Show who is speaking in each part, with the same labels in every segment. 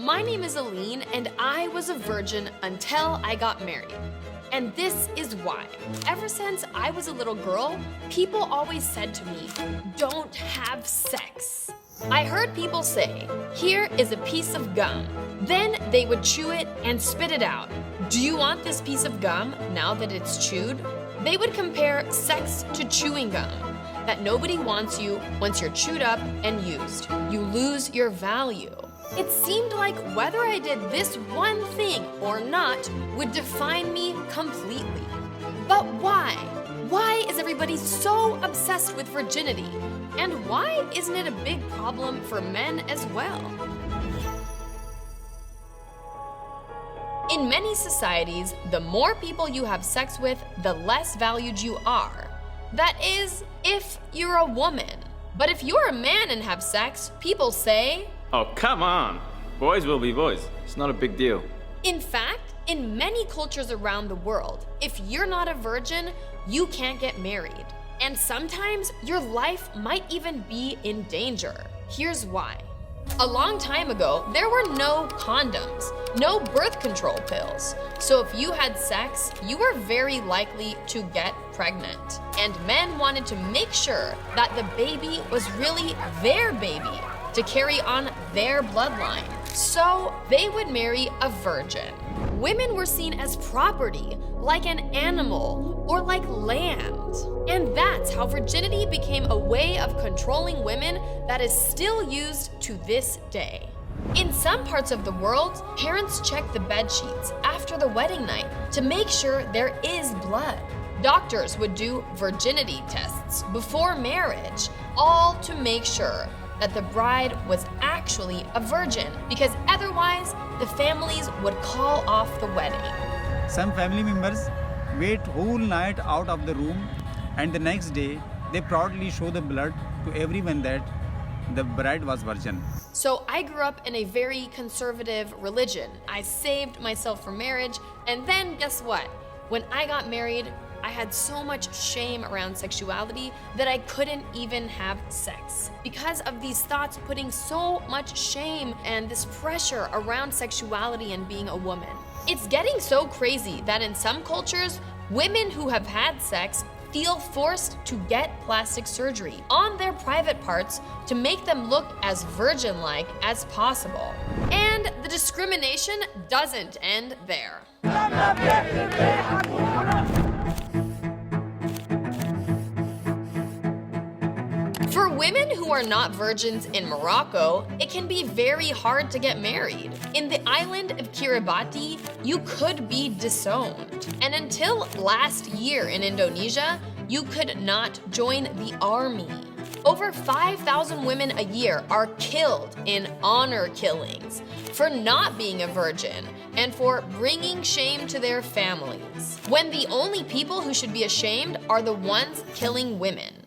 Speaker 1: My name is Aline, and I was a virgin until I got married. And this is why. Ever since I was a little girl, people always said to me, "Don't have sex." I heard people say, "Here is a piece of gum." Then they would chew it and spit it out. "Do you want this piece of gum now that it's chewed?" They would compare sex to chewing gum, that nobody wants you once you're chewed up and used. You lose your value. It seemed like whether I did this one thing or not would define me completely. But why? Why is everybody so obsessed with virginity? And why isn't it a big problem for men as well? In many societies, the more people you have sex with, the less valued you are. That is, if you're a woman. But if you're a man and have sex, people say,
Speaker 2: "Oh, come on. Boys will be boys. It's not a big deal."
Speaker 1: In fact, in many cultures around the world, if you're not a virgin, you can't get married. And sometimes your life might even be in danger. Here's why. A long time ago, there were no condoms, no birth control pills. So if you had sex, you were very likely to get pregnant. And men wanted to make sure that the baby was really their baby, to carry on their bloodline. So they would marry a virgin. Women were seen as property, like an animal or like land. And that's how virginity became a way of controlling women that is still used to this day. In some parts of the world, parents check the bed sheets after the wedding night to make sure there is blood. Doctors would do virginity tests before marriage, all to make sure that the bride was actually a virgin, because otherwise the families would call off the wedding.
Speaker 3: Some family members wait whole night out of the room, and the next day they proudly show the blood to everyone that the bride was virgin.
Speaker 1: So I grew up in a very conservative religion. I saved myself for marriage, and then guess what? When I got married, I had so much shame around sexuality that I couldn't even have sex. Because of these thoughts putting so much shame and this pressure around sexuality and being a woman. It's getting so crazy that in some cultures, women who have had sex feel forced to get plastic surgery on their private parts to make them look as virgin-like as possible. And the discrimination doesn't end there. For women who are not virgins in Morocco, it can be very hard to get married. In the island of Kiribati, you could be disowned. And until last year in Indonesia, you could not join the army. Over 5,000 women a year are killed in honor killings for not being a virgin and for bringing shame to their families, when the only people who should be ashamed are the ones killing women.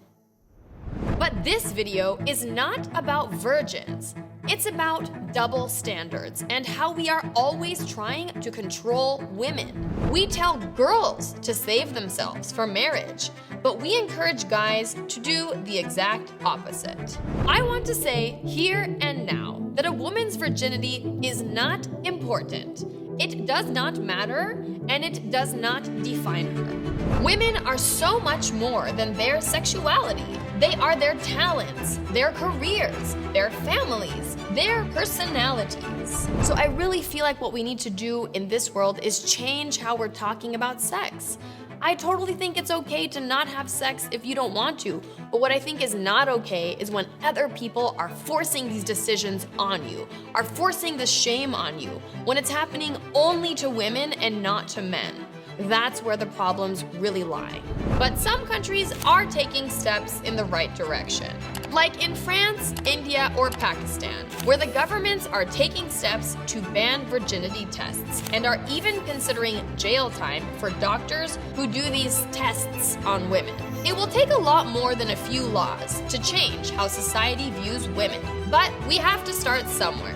Speaker 1: But this video is not about virgins. It's about double standards and how we are always trying to control women. We tell girls to save themselves for marriage, but we encourage guys to do the exact opposite. I want to say here and now that a woman's virginity is not important. It does not matter, and it does not define her. Women are so much more than their sexuality. They are their talents, their careers, their families, their personalities. So I really feel like what we need to do in this world is change how we're talking about sex. I totally think it's okay to not have sex if you don't want to, but what I think is not okay is when other people are forcing these decisions on you, are forcing the shame on you, when it's happening only to women and not to men. That's where the problems really lie. But some countries are taking steps in the right direction, like in France, India, or Pakistan, where the governments are taking steps to ban virginity tests and are even considering jail time for doctors who do these tests on women. It will take a lot more than a few laws to change how society views women, but we have to start somewhere.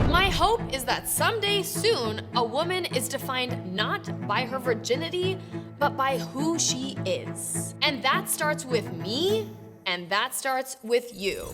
Speaker 1: My hope is that someday soon, a woman is defined not by her virginity, but by who she is. And that starts with me, and that starts with you.